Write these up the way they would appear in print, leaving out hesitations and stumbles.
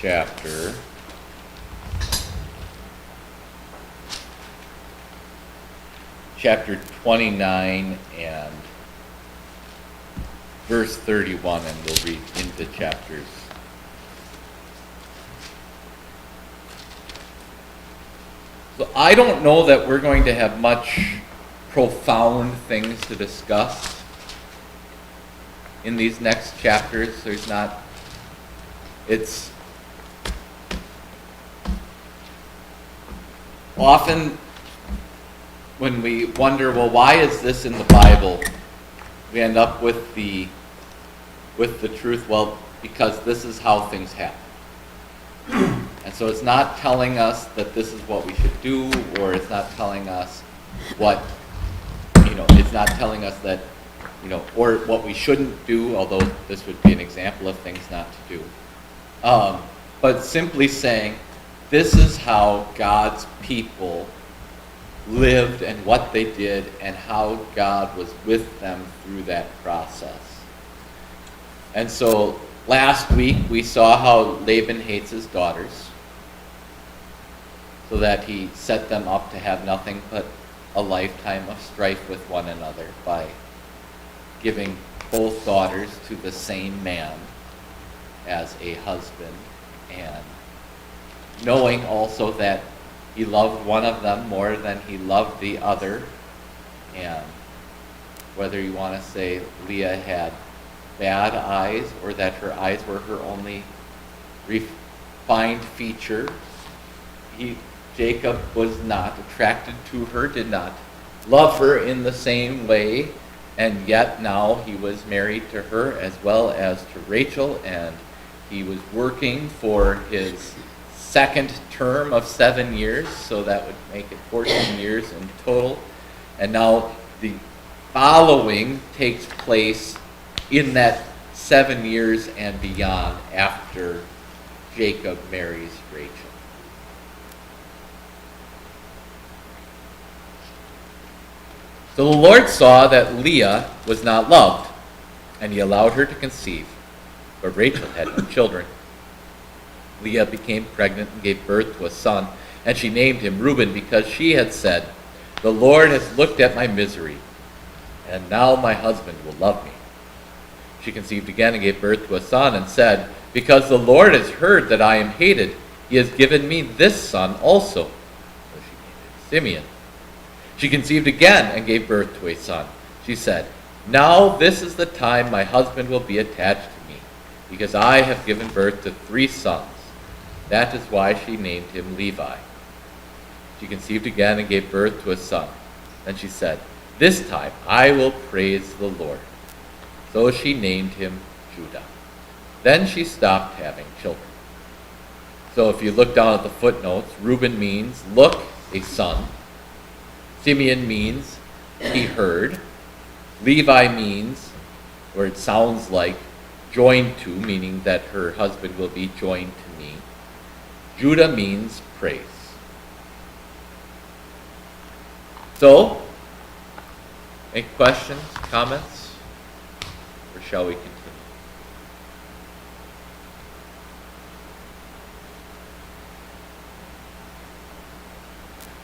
chapter. Chapter 29 and verse 31, and we'll read into chapters. So I don't know that we're going to have much profound things to discuss in these next chapters. It's often when we wonder, well, why is this in the Bible? We end up with the truth, well, because this is how things happen. And so it's not telling us that this is what we should do, or it's not telling us it's not telling us that, or what we shouldn't do, although this would be an example of things not to do. But simply saying, this is how God's people lived and what they did and how God was with them through that process. And so last week we saw how Laban hates his daughters, so that he set them up to have nothing but a lifetime of strife with one another by giving both daughters to the same man as a husband, and knowing also that he loved one of them more than he loved the other. And whether you want to say Leah had bad eyes or that her eyes were her only refined feature, Jacob was not attracted to her, did not love her in the same way, and yet now he was married to her as well as to Rachel, and he was working for his second term of 7 years, so that would make it 14 years in total. And now the following takes place in that 7 years and beyond after Jacob marries Rachel. So the Lord saw that Leah was not loved, and he allowed her to conceive, but Rachel had no children. Leah became pregnant and gave birth to a son, and she named him Reuben because she had said, "The Lord has looked at my misery, and now my husband will love me." She conceived again and gave birth to a son and said, "Because the Lord has heard that I am hated, he has given me this son also." So she named him Simeon. She conceived again and gave birth to a son. She said, "Now this is the time my husband will be attached to me, because I have given birth to 3 sons. That is why she named him Levi." She conceived again and gave birth to a son. Then she said, "This time I will praise the Lord." So she named him Judah. Then she stopped having children. So if you look down at the footnotes, Reuben means look, a son. Simeon means he heard. Levi means, or it sounds like, joined to, meaning that her husband will be joined to me. Judah means praise. So, any questions, comments, or shall we continue?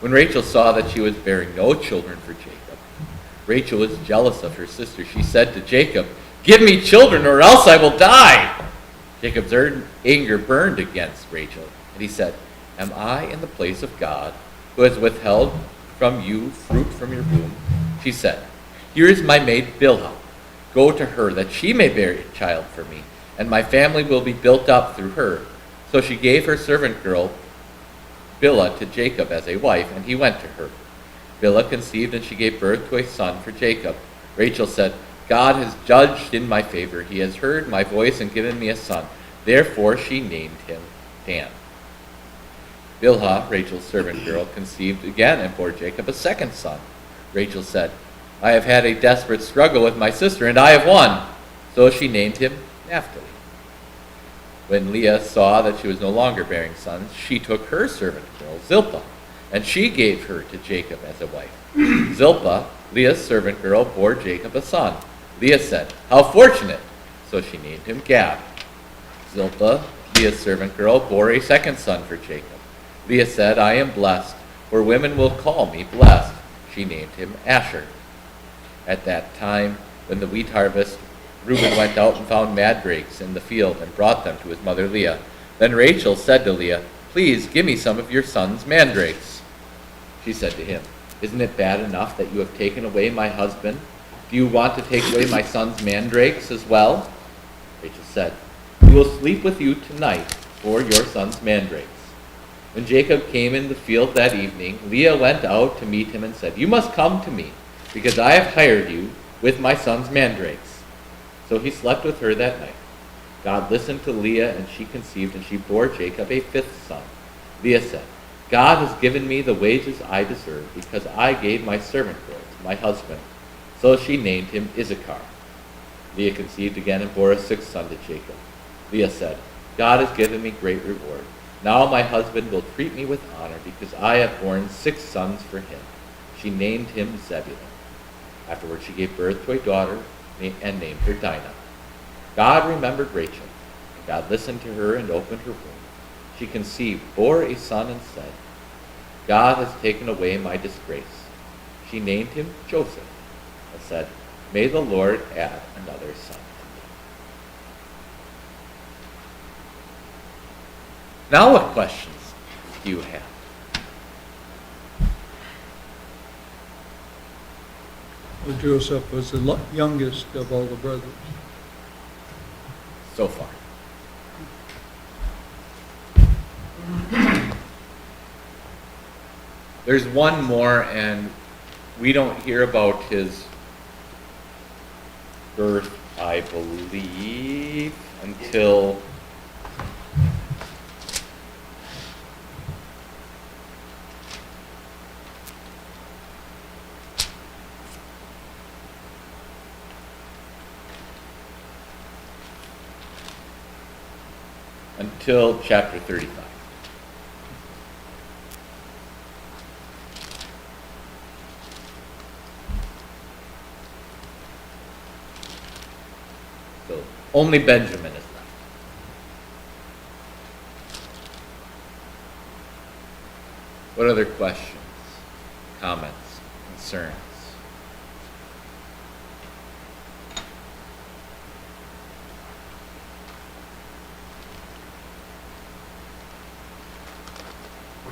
When Rachel saw that she was bearing no children for Jacob, Rachel was jealous of her sister. She said to Jacob, "Give me children or else I will die." Jacob's anger burned against Rachel, and he said, "Am I in the place of God, who has withheld from you fruit from your womb?" She said, "Here is my maid Bilhah. Go to her, that she may bear a child for me, and my family will be built up through her." So she gave her servant girl Bilhah to Jacob as a wife, and he went to her. Bilhah conceived, and she gave birth to a son for Jacob. Rachel said, "God has judged in my favor. He has heard my voice and given me a son." Therefore she named him Dan. Bilhah, Rachel's servant girl, conceived again and bore Jacob a second son. Rachel said, "I have had a desperate struggle with my sister, and I have won." So she named him Naphtali. When Leah saw that she was no longer bearing sons, she took her servant girl, Zilpah, and she gave her to Jacob as a wife. Zilpah, Leah's servant girl, bore Jacob a son. Leah said, "How fortunate!" So she named him Gad. Zilpah, Leah's servant girl bore a second son for Jacob. Leah said, I am blessed, for women will call me blessed. She named him Asher. At that time, when the wheat harvest, Reuben went out and found mandrakes in the field and brought them to his mother Leah. Then Rachel said to Leah, Please give me some of your son's mandrakes. She said to him, Isn't it bad enough that you have taken away my husband? Do you want to take away my son's mandrakes as well? Rachel said, We will sleep with you tonight for your son's mandrakes. When Jacob came in the field that evening, Leah went out to meet him and said, You must come to me, because I have hired you with my son's mandrakes. So he slept with her that night. God listened to Leah, and she conceived, and she bore Jacob a fifth son. Leah said, God has given me the wages I deserve, because I gave my servant girl to my husband. So she named him Issachar. Leah conceived again and bore a sixth son to Jacob. Leah said, God has given me great reward. Now my husband will treat me with honor, because I have borne 6 sons for him. She named him Zebulun. Afterward she gave birth to a daughter and named her Dinah. God remembered Rachel, and God listened to her and opened her womb. She conceived, bore a son, and said, God has taken away my disgrace. She named him Joseph, and said, May the Lord add another son. Now what questions do you have? Well, Joseph was the youngest of all the brothers. So far. There's one more, and we don't hear about his birth, I believe, until chapter 35. So only Benjamin is left. What other questions, comments, concerns?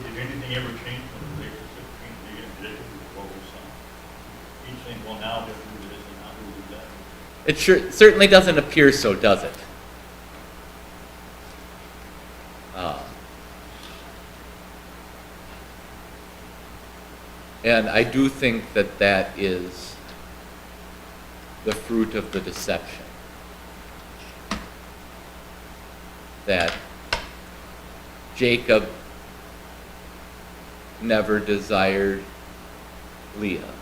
Did anything ever change from the relationship between Leah and Jacob before we saw? Each saying, well, now they'll do this and now they'll do that. It certainly doesn't appear so, does it? And I do think that that is the fruit of the deception. That Jacob never desired Leah.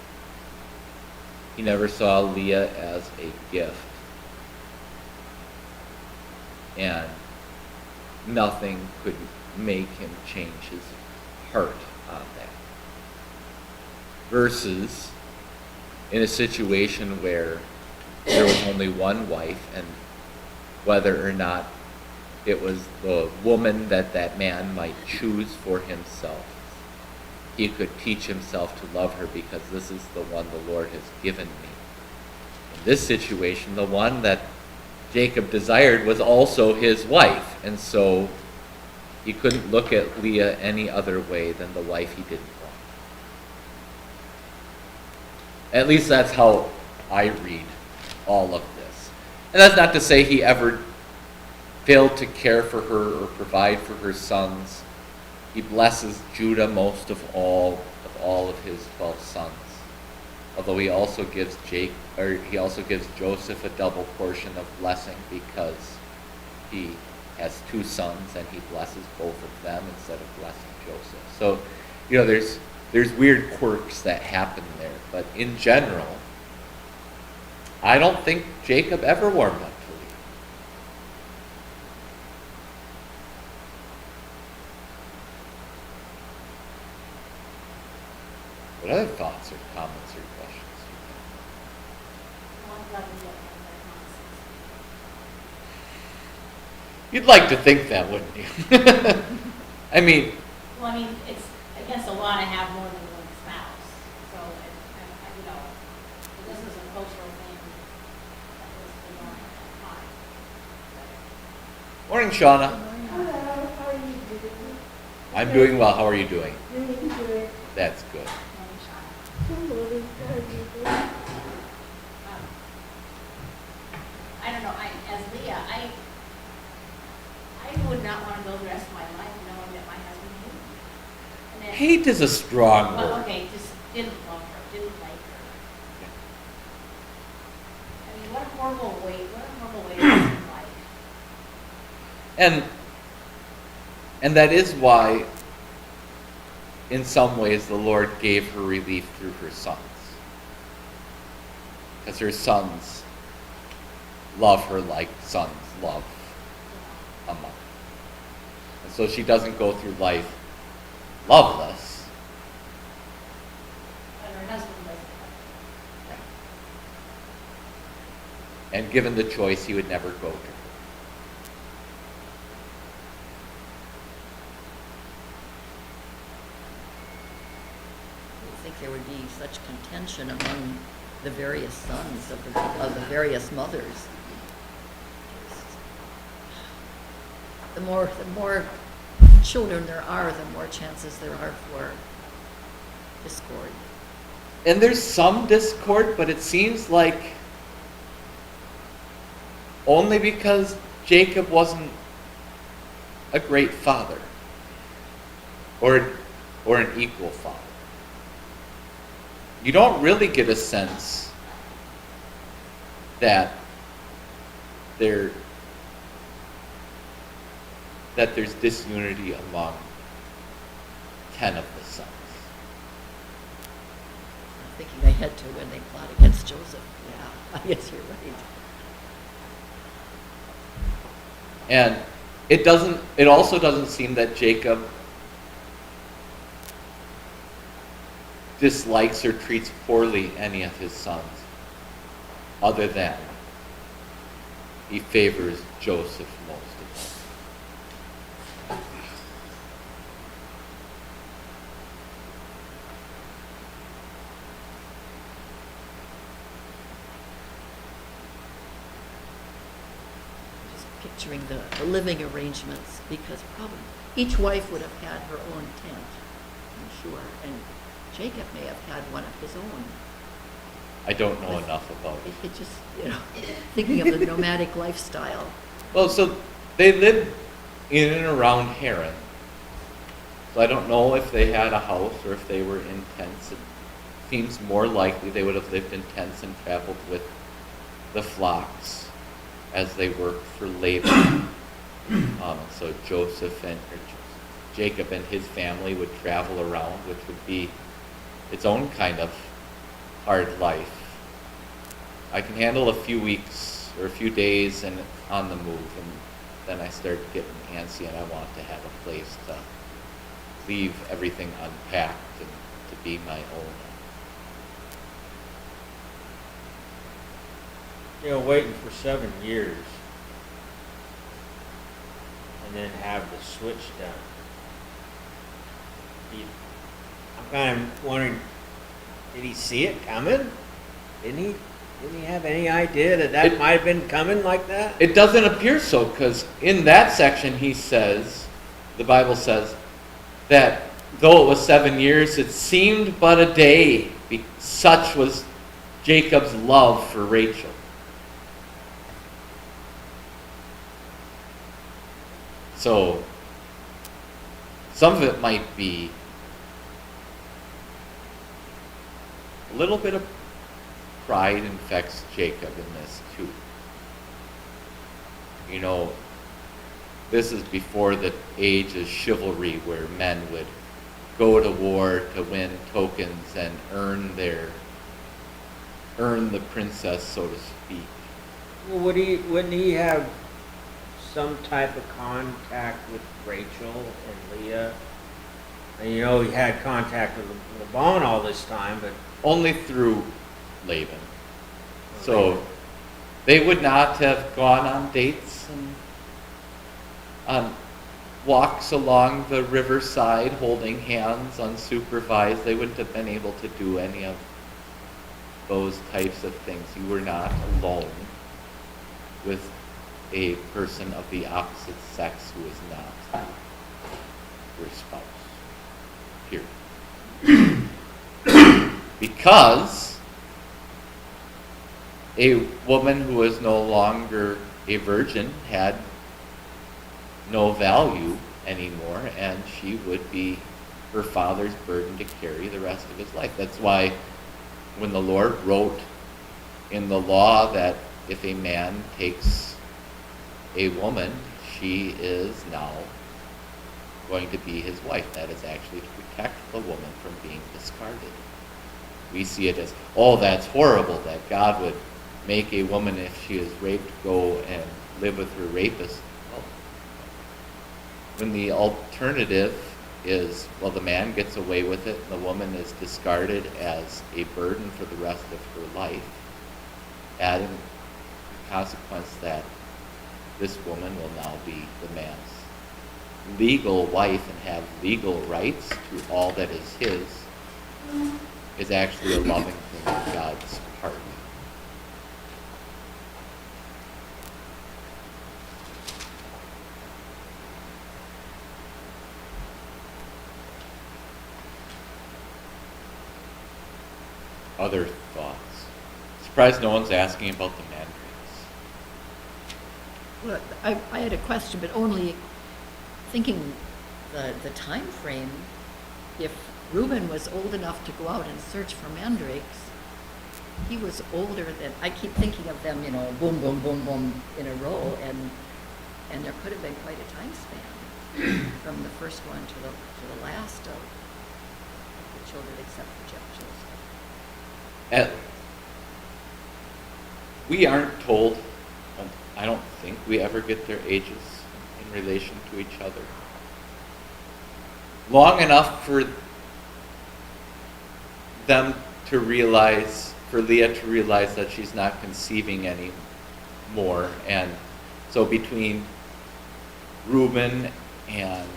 He never saw Leah as a gift. And nothing could make him change his heart on that. Versus in a situation where there was only one wife, and whether or not it was the woman that that man might choose for himself, he could teach himself to love her, because this is the one the Lord has given me. In this situation, the one that Jacob desired was also his wife, and so he couldn't look at Leah any other way than the wife he didn't want. At least that's how I read all of this. And that's not to say he ever failed to care for her or provide for her sons. He blesses Judah most of all of his 12 sons. Although he also gives Joseph a double portion of blessing, because he has 2 sons and he blesses both of them instead of blessing Joseph. So, there's weird quirks that happen there, but in general, I don't think Jacob ever warmed up to Leah. What other thoughts or comments or questions? You'd like to think that, wouldn't you? I mean, Well, I mean, it's against the law to have more than one spouse, so, you know, this is a cultural thing that was the norm at that time. morning, Shauna. Hello, how are you doing? I'm doing well. How are you doing? Doing good. That's good. Morning, Shauna. Good morning, how are you doing? I don't know, as Leah, I would not want to go the rest of my life knowing that my husband hated me. And then- Hate is a strong Well, word. okay, just didn't love her, didn't like her. I mean, what a horrible way to live life. And that is why, in some ways, the Lord gave her relief through her sons. Because her sons love her like sons love a mother. And so she doesn't go through life loveless. But her husband doesn't love And given the choice, he would never go to her. I think there would be such contention among the various sons of the various mothers. The more children there are, the more chances there are for discord. And there's some discord, but it seems like only because Jacob wasn't a great father or an equal father. You don't really get a sense that there's disunity among 10 of the sons. I'm thinking ahead to when they plot against Joseph. Yeah, I guess you're right. And it also doesn't seem that Jacob dislikes or treats poorly any of his sons, other than he favors Joseph most of all. Just picturing the living arrangements, because probably each wife would have had her own tent, I'm sure, and Jacob may have had one of his own. I don't know enough about it. It just, thinking of the nomadic lifestyle. Well, so they lived in and around Haran. So I don't know if they had a house or if they were in tents. It seems more likely they would have lived in tents and traveled with the flocks as they worked for Laban. So Jacob and his family would travel around, which would be its own kind of hard life. I can handle a few weeks or a few days and on the move, and then I start getting antsy and I want to have a place to leave everything unpacked and to be my own. Waiting for 7 years and then have the switch done. I'm kind of wondering, did he see it coming? Didn't he have any idea that might have been coming like that? It doesn't appear so, because in that section the Bible says, that though it was 7 years, it seemed but a day. Such was Jacob's love for Rachel. So, some of it might be a little bit of pride infects Jacob in this too. This is before the age of chivalry, where men would go to war to win tokens and earn the princess, so to speak. Well, wouldn't he have some type of contact with Rachel and Leah? And he had contact with Laban all this time, but Only through Laban. So they would not have gone on dates and on walks along the riverside holding hands unsupervised. They wouldn't have been able to do any of those types of things. You were not alone with a person of the opposite sex who is not your spouse. Period. Because a woman who was no longer a virgin had no value anymore, and she would be her father's burden to carry the rest of his life. That's why when the Lord wrote in the law that if a man takes a woman, she is now going to be his wife. That is actually to protect the woman from being discarded. We see it as, oh, that's horrible that God would make a woman, if she is raped, go and live with her rapist. Well, when the alternative is, well, the man gets away with it and the woman is discarded as a burden for the rest of her life, adding the consequence that this woman will now be the man's legal wife and have legal rights to all that is his, is actually a loving thing on God's part. Other thoughts? Surprised no one's asking about the mandrakes. Well, I had a question, but only thinking the time frame. If Reuben was old enough to go out and search for mandrakes, he was older than, I keep thinking of them, boom, boom, boom, boom in a row, and there could have been quite a time span from the first one to the last of the children, except for Joseph. We aren't told, I don't think we ever get their ages in relation to each other. Long enough for them to realize, for Leah to realize that she's not conceiving anymore. And so between Reuben and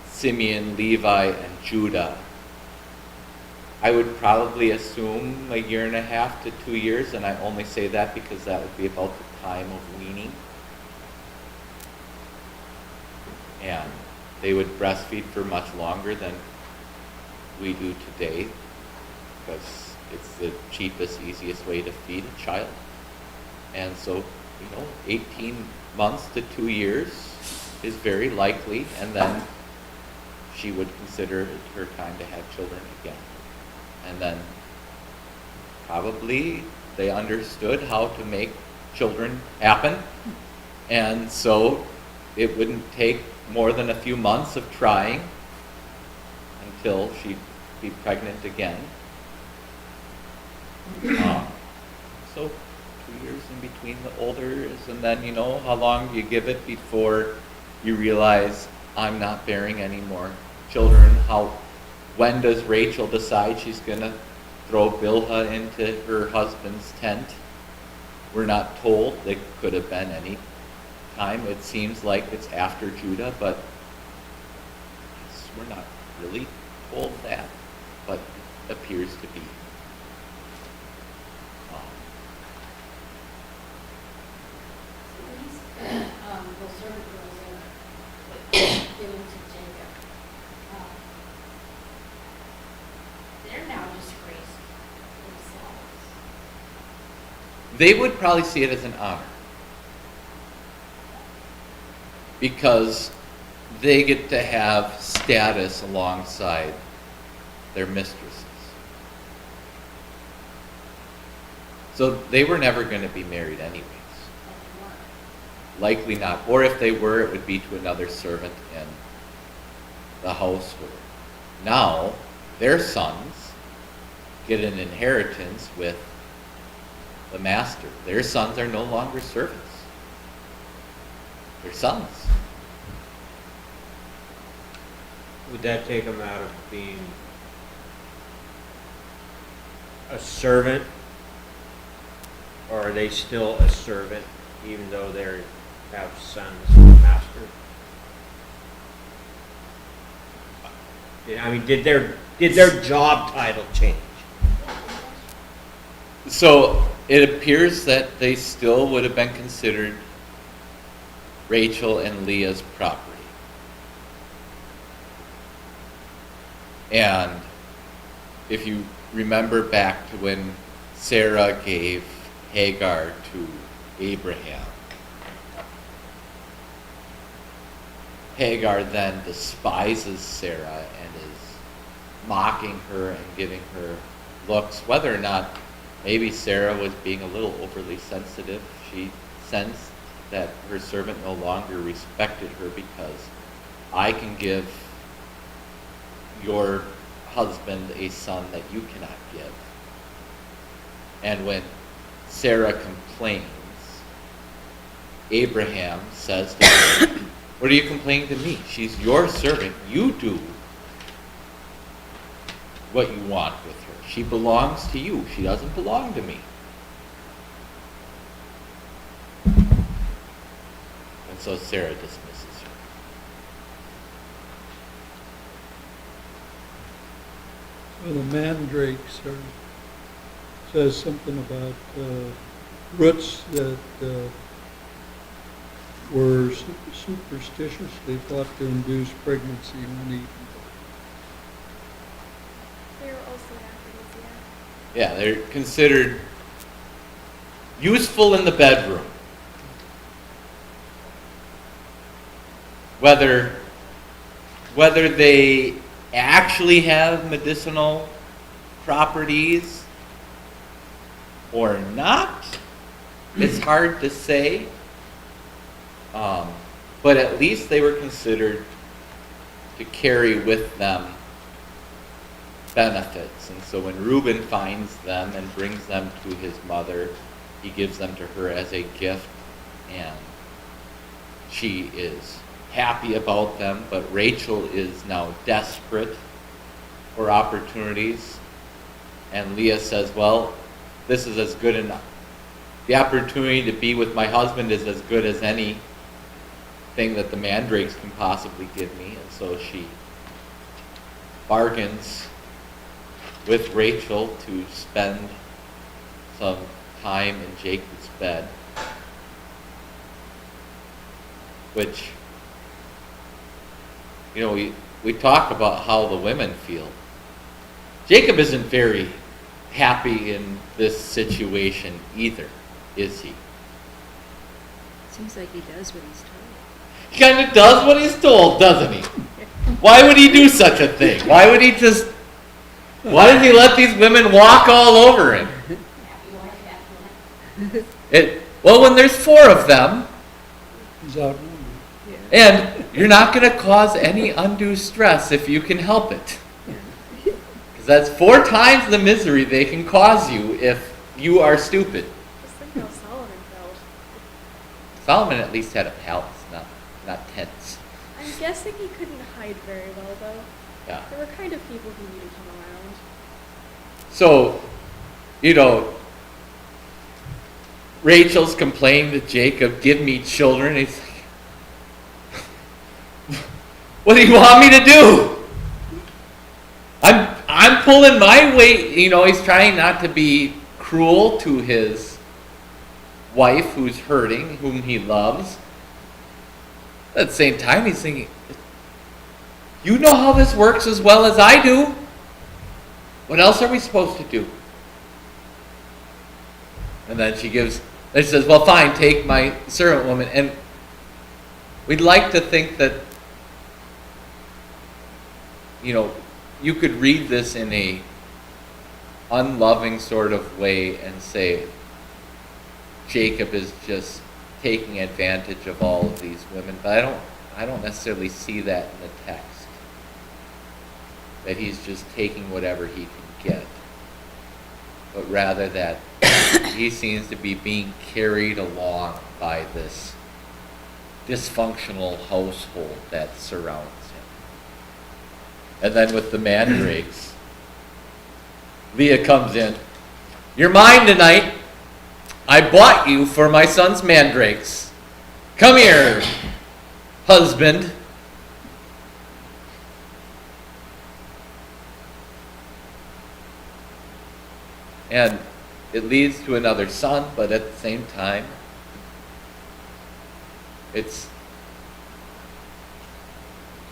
Simeon, Levi, and Judah, I would probably assume 1.5 to 2 years, and I only say that because that would be about the time of weaning. And they would breastfeed for much longer than we do today, because it's the cheapest, easiest way to feed a child. And so, 18 months to 2 years is very likely, and then she would consider it her time to have children again. And then probably they understood how to make children happen. And so it wouldn't take more than a few months of trying until she'd be pregnant again. So 2 years in between the olders, and then how long do you give it before you realize I'm not bearing any more children? When does Rachel decide she's going to throw Bilhah into her husband's tent? We're not told. It could have been any time. It seems like it's after Judah, but we're not really told that, but it appears to be. The servant girls are given to Jacob. They're now disgraced themselves. They would probably see it as an honor, because they get to have status alongside their mistresses. So they were never going to be married anyways. Likely not. Or if they were, it would be to another servant in the household. Now, their sons get an inheritance with the master. Their sons are no longer servants. They're sons. Would that take them out of being a servant? Or are they still a servant, even though they're have sons with master? I mean, did their job title change? So it appears that they still would have been considered Rachel and Leah's property. And if you remember back to when Sarah gave Hagar to Abraham, Hagar then despises Sarah and is mocking her and giving her looks. Whether or not maybe Sarah was being a little overly sensitive, she sensed that her servant no longer respected her because I can give your husband a son that you cannot give. And when Sarah complains, Abraham says to her, "What are you complaining to me? She's your servant. You do what you want with her. She belongs to you. She doesn't belong to me." And so Sarah dismisses her. Well, the mandrakes says something about roots that were superstitiously thought to induce pregnancy when eaten. They were also aphrodisiac. Yeah, they're considered useful in the bedroom. Whether they actually have medicinal properties or not, it's hard to say. But at least they were considered to carry with them benefits. And so when Reuben finds them and brings them to his mother, he gives them to her as a gift, and she is happy about them. But Rachel is now desperate for opportunities, and Leah says, well, this is as good enough. The opportunity to be with my husband is as good as anything that the mandrakes can possibly give me. And so she bargains with Rachel to spend some time in Jacob's bed, which, we talk about how the women feel. Jacob isn't very happy in this situation either, is he? Seems like he does what he's told. He kind of does what he's told, doesn't he? Why would he do such a thing? Why does he let these women walk all over him? Happy wife, happy life. Well, when there's 4 of them, He's outnumbered. and you're not going to cause any undue stress if you can help it. Because that's 4 times the misery they can cause you if you are stupid. Just think how Solomon felt. Solomon at least had a palace, not tents. I'm guessing he couldn't hide very well, though. Yeah. There were kind of people who needed him around. So, Rachel's complaining to Jacob, "Give me children." He's like, "What do you want me to do? I'm pulling my weight." He's trying not to be cruel to his wife who's hurting, whom he loves. At the same time, he's thinking, you know how this works as well as I do. What else are we supposed to do? And then she says, well, fine, take my servant woman. And we'd like to think that, you could read this in a unloving sort of way and say, Jacob is just taking advantage of all of these women. But I don't necessarily see that in the text. That he's just taking whatever he can get. But rather that he seems to be being carried along by this dysfunctional household that surrounds him. And then with the mandrakes, Leah comes in. "You're mine tonight. I bought you for my son's mandrakes." Come here, husband. And it leads to another son, but at the same time, it's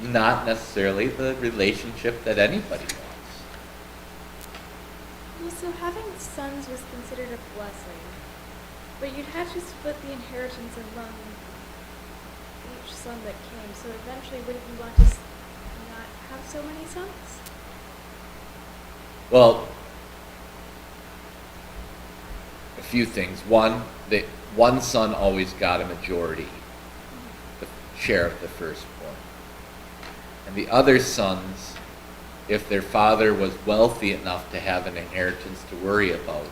not necessarily the relationship that anybody wants. Well, so having sons was considered a blessing, but you'd have to split the inheritance among each son that came, so eventually wouldn't you want to not have so many sons? Well, a few things. One, one son always got a majority, the share of the firstborn. And the other sons, if their father was wealthy enough to have an inheritance to worry about,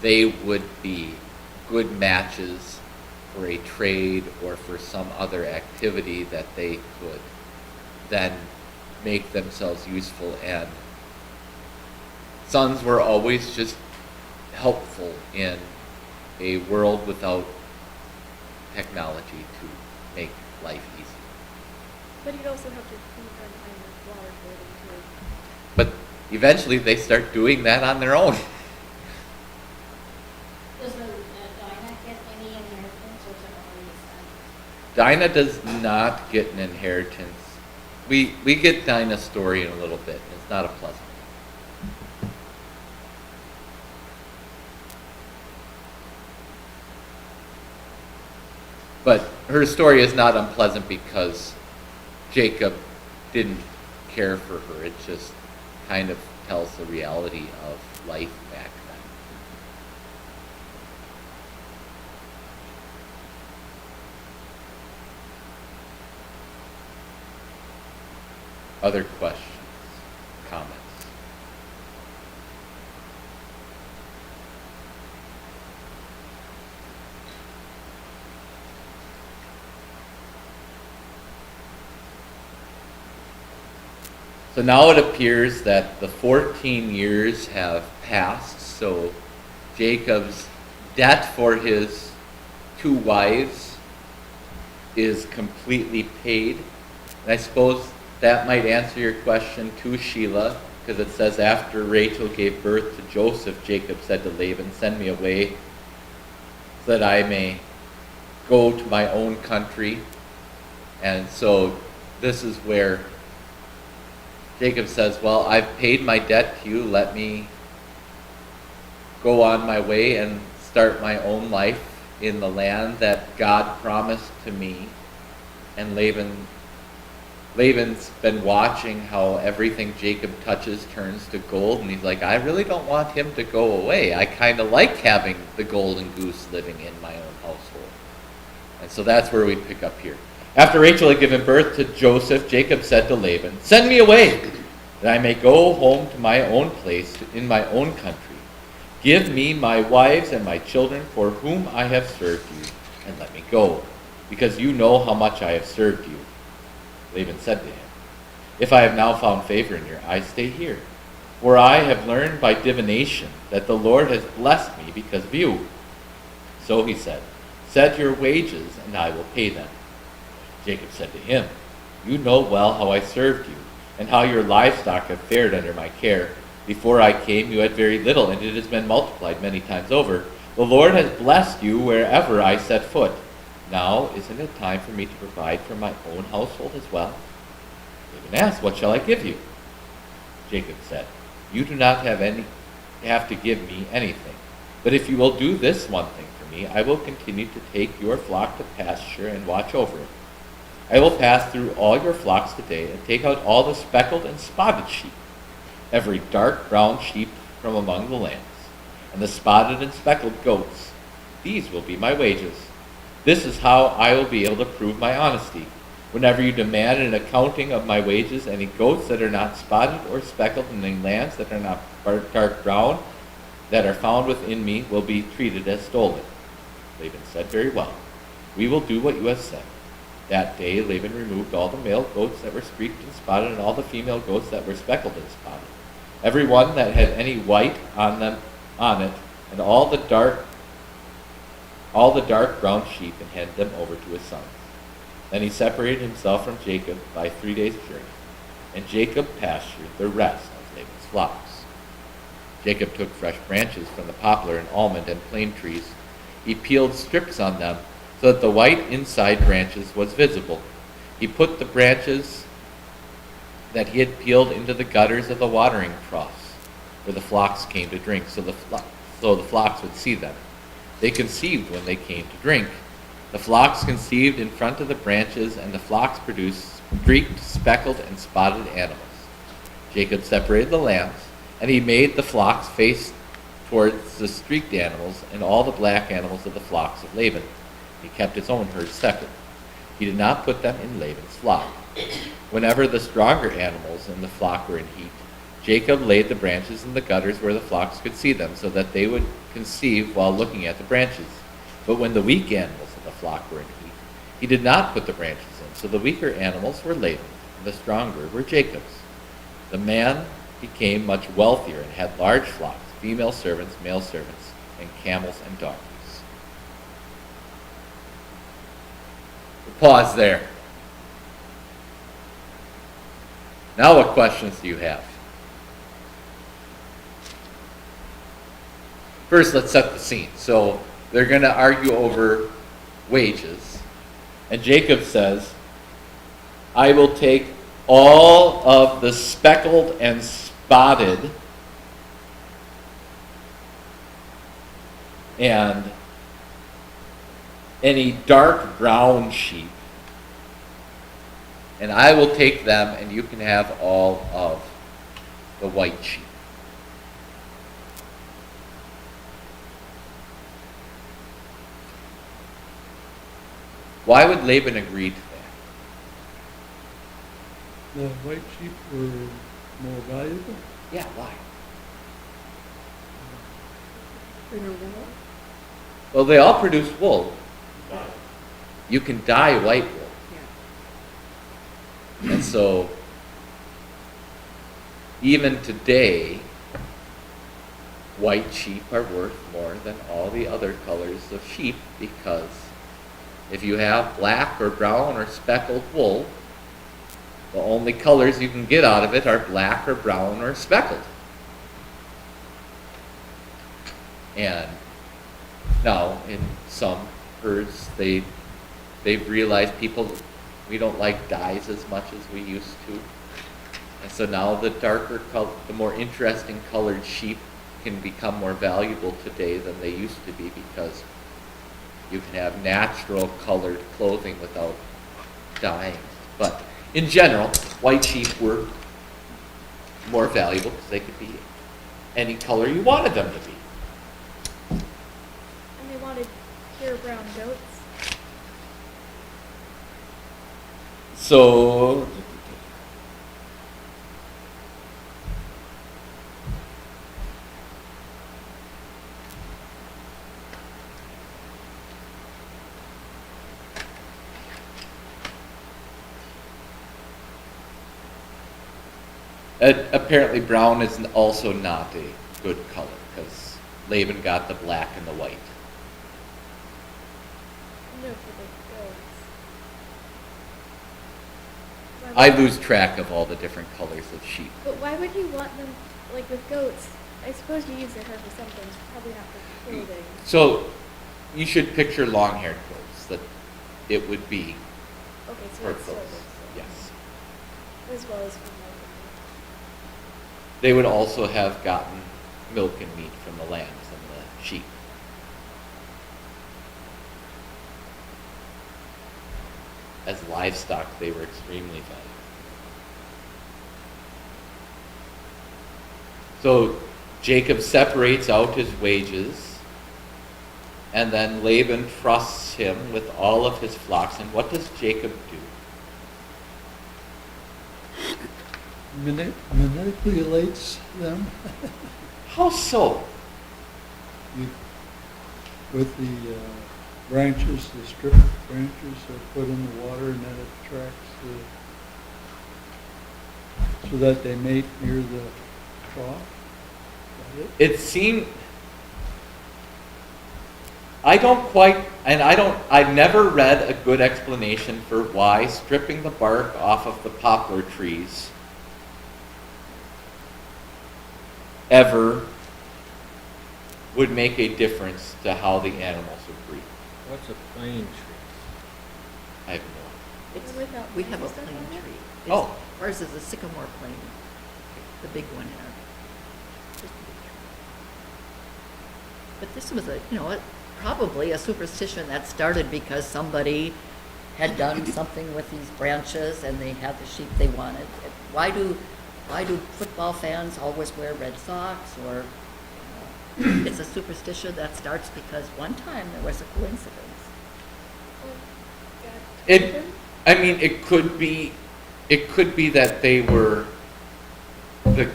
they would be good matches for a trade or for some other activity that they could then make themselves useful. And sons were always just helpful in a world without technology to make life easy. But you'd also have to feed them and water for them too. But eventually they start doing that on their own. Does Dinah get any inheritance or is it only his son? Dinah does not get an inheritance. We get Dinah's story in a little bit. It's not a pleasant one. But her story is not unpleasant because Jacob didn't care for her. It just kind of tells the reality of life back then. Other questions, comments? So now it appears that the 14 years have passed, so Jacob's debt for his 2 wives is completely paid. And I suppose that might answer your question too, Sheila, because it says after Rachel gave birth to Joseph, Jacob said to Laban, "Send me away so that I may go to my own country." And so this is where Jacob says, "Well, I've paid my debt to you. Let me go on my way and start my own life in the land that God promised to me." And Laban's been watching how everything Jacob touches turns to gold, and he's like, "I really don't want him to go away. I kind of like having the golden goose living in my own household." And so that's where we pick up here. After Rachel had given birth to Joseph, Jacob said to Laban, "Send me away, that I may go home to my own place in my own country. Give me my wives and my children for whom I have served you, and let me go, because you know how much I have served you." Laban said to him, "If I have now found favor in your eyes, stay here, for I have learned by divination that the Lord has blessed me because of you." So he said, "Set your wages, and I will pay them." Jacob said to him, "You know well how I served you, and how your livestock have fared under my care. Before I came, you had very little, and it has been multiplied many times over. The Lord has blessed you wherever I set foot. Now, isn't it time for me to provide for my own household as well?" Laban asked, "What shall I give you?" Jacob said, "You do not have to give me anything. But if you will do this one thing for me, I will continue to take your flock to pasture and watch over it. I will pass through all your flocks today and take out all the speckled and spotted sheep, every dark brown sheep from among the lambs, and the spotted and speckled goats. These will be my wages. This is how I will be able to prove my honesty. Whenever you demand an accounting of my wages, any goats that are not spotted or speckled and any lambs that are not dark brown that are found within me will be treated as stolen." Laban said, "Very well. We will do what you have said." That day Laban removed all the male goats that were streaked and spotted and all the female goats that were speckled and spotted, every one that had any white on it, and all the dark all the dark brown sheep and handed them over to his sons. Then he separated himself from Jacob by 3 days' journey, and Jacob pastured the rest of Laban's flocks. Jacob took fresh branches from the poplar and almond and plane trees. He peeled strips on them so that the white inside branches was visible. He put the branches that he had peeled into the gutters of the watering troughs where the flocks came to drink, so the flocks would see them. They conceived when they came to drink. The flocks conceived in front of the branches, and the flocks produced streaked, speckled, and spotted animals. Jacob separated the lambs, and he made the flocks face towards the streaked animals and all the black animals of the flocks of Laban. He kept his own herd separate. He did not put them in Laban's flock. Whenever the stronger animals in the flock were in heat, Jacob laid the branches in the gutters where the flocks could see them, so that they would conceive while looking at the branches. But when the weak animals in the flock were in heat, he did not put the branches in, so the weaker animals were Laban's, and the stronger were Jacob's. The man became much wealthier and had large flocks, female servants, male servants, and camels and donkeys. We'll pause there. Now what questions do you have? First, let's set the scene. So they're going to argue over wages. And Jacob says, I will take all of the speckled and spotted and any dark brown sheep, and I will take them, and you can have all of the white sheep. Why would Laban agree to that? The white sheep were more valuable. Yeah, why? Well, they all produce wool. You can dye white wool. And so, even today, white sheep are worth more than all the other colors of sheep, because if you have black or brown or speckled wool, the only colors you can get out of it are black or brown or speckled. And now, in some herds, they've realized we don't like dyes as much as we used to. And so now the darker color, the more interesting colored sheep can become more valuable today than they used to be, because you can have natural colored clothing without dyeing. But in general, white sheep were more valuable because they could be any color you wanted them to be. And they wanted pure brown goats. So, apparently brown is also not a good color, because Laban got the black and the white. No, for the goats. I lose track of all the different colors of sheep. But why would you want them, like with goats? I suppose you use their hair for something, probably not for clothing. So, you should picture long-haired goats, that it would be Okay, so for it's still clothes. good. Yes. As well as for milk. They would also have gotten milk and meat from the lambs and the sheep. As livestock, they were extremely valuable. So Jacob separates out his wages, and then Laban trusts him with all of his flocks. And what does Jacob do? Manipulates them How so? with the branches, the strip branches are put in the water, and then it attracts so that they mate near the trough. Is that it? It seemed, I've never read a good explanation for why stripping the bark off of the poplar trees ever would make a difference to how the animals would breed. What's a plane tree? I have no It's, Without we have a branches plane on it? tree. Oh. It's- Ours is a sycamore plane, the big one in our, just a big tree. But this was probably a superstition that started because somebody had done something with these branches and they had the sheep they wanted. Why do football fans always wear Red socks or, it's a superstition that starts because one time there was a coincidence. Oh, God. It, I mean, it could be that the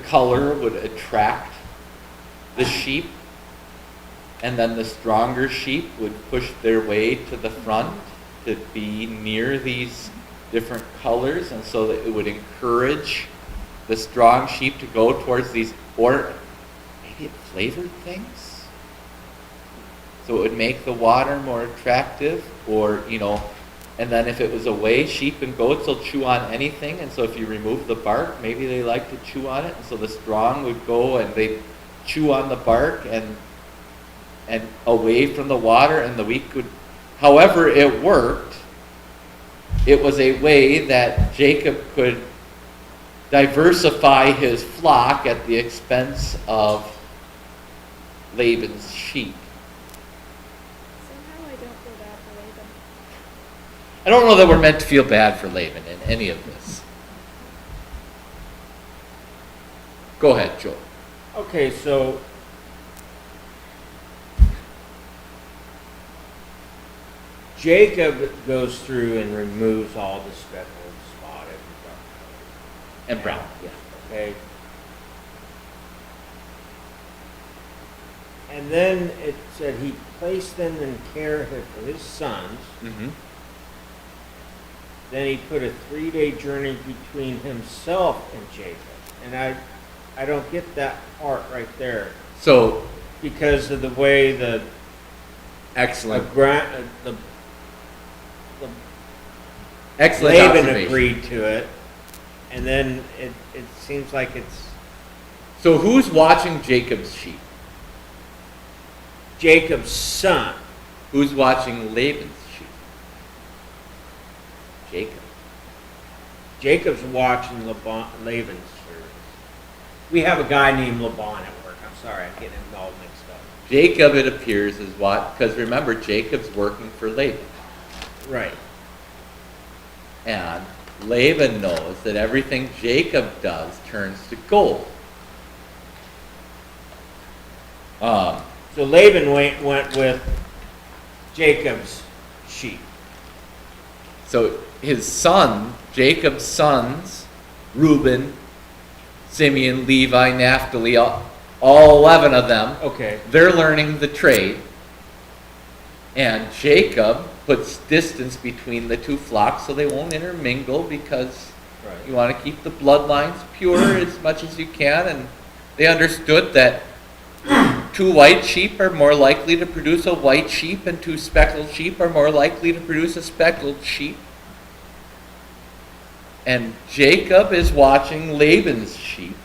color would attract the sheep, and then the stronger sheep would push their way to the front to be near these different colors, and so that it would encourage the strong sheep to go towards these, or maybe it flavored things. So it would make the water more attractive, or, and then if it was away, sheep and goats will chew on anything, and so if you remove the bark, maybe they like to chew on it, and so the strong would go and they'd chew on the bark and away from the water, and the weak would, however it worked, it was a way that Jacob could diversify his flock at the expense of Laban's sheep. Somehow I don't feel bad for Laban. I don't know that we're meant to feel bad for Laban in any of this. Go ahead, Joel. Okay, so Jacob goes through and removes all the speckled, spotted, and dark colored. And brown, yeah. Okay. And then it said he placed them in care of his sons. Mm-hmm. Then he put a 3-day journey between himself and Jacob. And I don't get that part right there So, because of the way the excellent Laban observation. agreed to it, and then it seems like it's So who's watching Jacob's sheep? Jacob's son. Who's watching Laban's sheep? Jacob. Jacob's watching Laban's service. We have a guy named Laban at work. I'm sorry, I'm getting him all mixed up. Jacob, it appears, is what? Because remember, Jacob's working for Laban. Right. And Laban knows that everything Jacob does turns to gold. So Laban went with Jacob's sheep. So his son, Jacob's sons, Reuben, Simeon, Levi, Naphtali, all 11 of them, Okay. they're learning the trade. And Jacob puts distance between the two flocks so they won't intermingle, because Right. you want to keep the bloodlines pure as much as you can. And they understood that 2 white sheep are more likely to produce a white sheep, and 2 speckled sheep are more likely to produce a speckled sheep. And Jacob is watching Laban's sheep.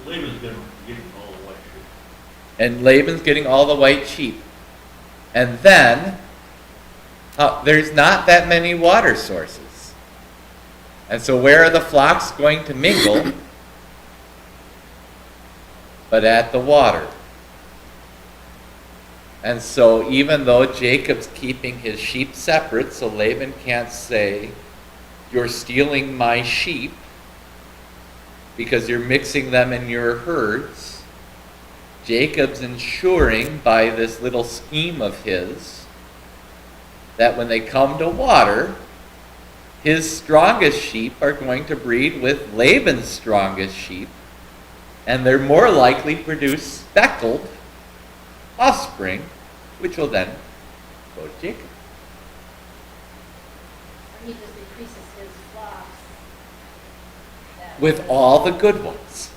Laban's getting all the white sheep. And Laban's getting all the white sheep. And then, there's not that many water sources. And so where are the flocks going to mingle? But at the water. And so even though Jacob's keeping his sheep separate, so Laban can't say, "You're stealing my sheep," because you're mixing them in your herds, Jacob's ensuring by this little scheme of his that when they come to water, his strongest sheep are going to breed with Laban's strongest sheep, and they're more likely to produce speckled offspring, which will then go to Jacob. Or he just increases his flocks. With all the good ones.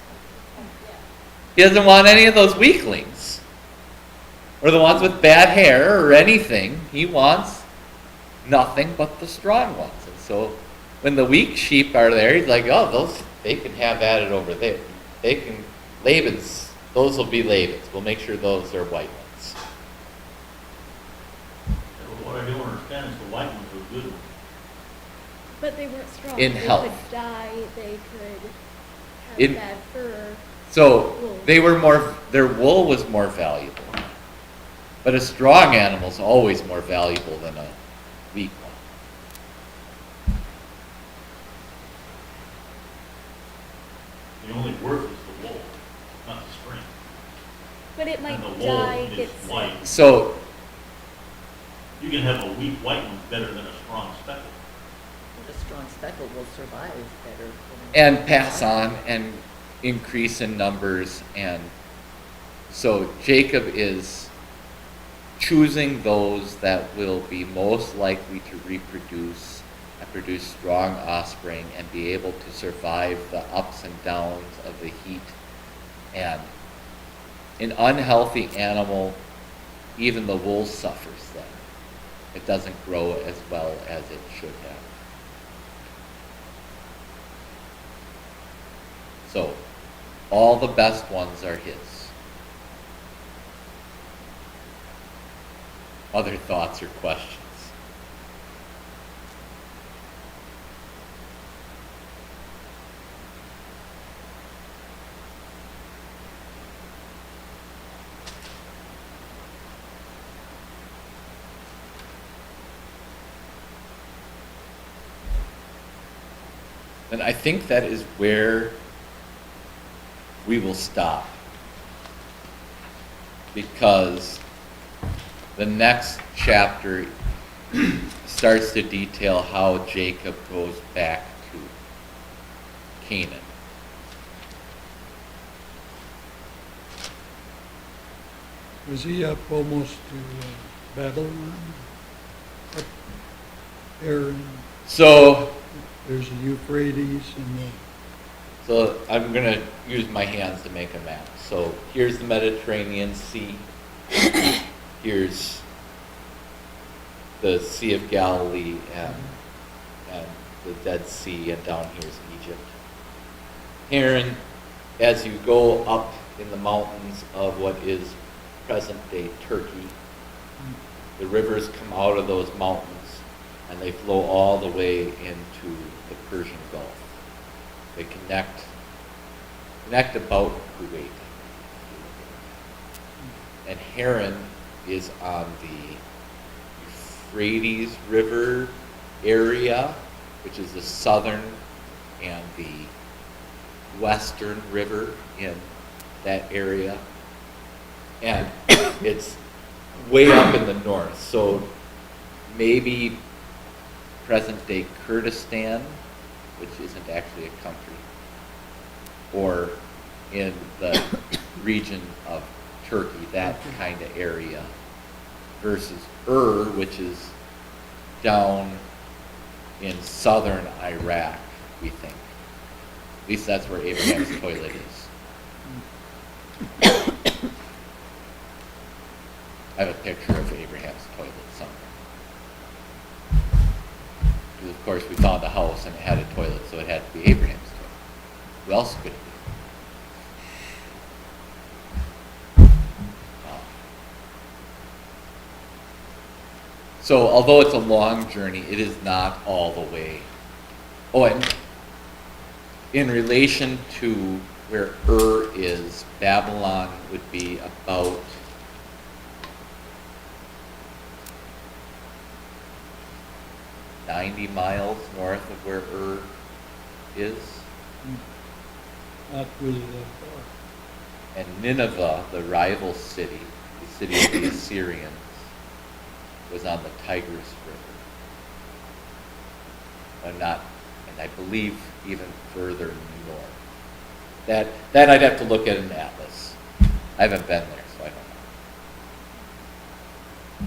He doesn't want any of those weaklings or the ones with bad hair or anything. He wants nothing but the strong ones. And so when the weak sheep are there, he's like, oh, those, they can have at it over there. They can, Laban's, those will be Laban's. We'll make sure those are white ones. What I don't understand is the white ones are good ones. But they weren't strong. In they health. could die, they could have In- bad fur. So they were more, their wool was more valuable. But a strong animal is always more valuable than a weak one. The only worth is the wool, not the strength. But it might And the wool die, is get white. sick. So, You can have a weak white one better than a strong speckled. The strong speckle will survive better. and pass on and increase in numbers. And so Jacob is choosing those that will be most likely to reproduce and produce strong offspring and be able to survive the ups and downs of the heat. And an unhealthy animal, even the wool suffers then. It doesn't grow as well as it should have. So, all the best ones are his. Other thoughts or questions? And I think that is where we will stop, because the next chapter starts to detail how Jacob goes back to Canaan. Was he up almost to Babylon? Up there, So there's the Euphrates and the, So I'm going to use my hands to make a map. So here's the Mediterranean Sea. Here's the Sea of Galilee and the Dead Sea, and down here's Egypt. Here, as you go up in the mountains of what is present-day Turkey, the rivers come out of those mountains and they flow all the way into the Persian Gulf. They connect about Kuwait. And Haran is on the Euphrates River area, which is the southern and the western river in that area. And it's way up in the north. So maybe present-day Kurdistan, which isn't actually a country, or in the region of Turkey, that kind of area, versus which is down in southern Iraq, we think. At least that's where Abraham's toilet is. I have a picture of Abraham's toilet somewhere. Because of course we found a house and it had a toilet, so it had to be Abraham's toilet. Who else could it be? So although it's a long journey, it is not all the way. Oh, and in relation to where is, Babylon would be about 90 miles north of where is. not really that far. And Nineveh, the rival city, the city of the Assyrians, was on the Tigris River. And I believe even further north. That I'd have to look at an atlas. I haven't been there, so I don't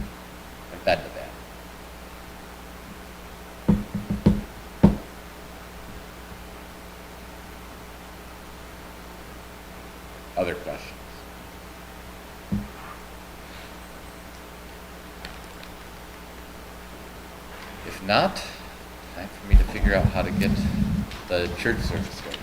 know. I've been to that. Other questions? If not, time for me to figure out how to get the church service started.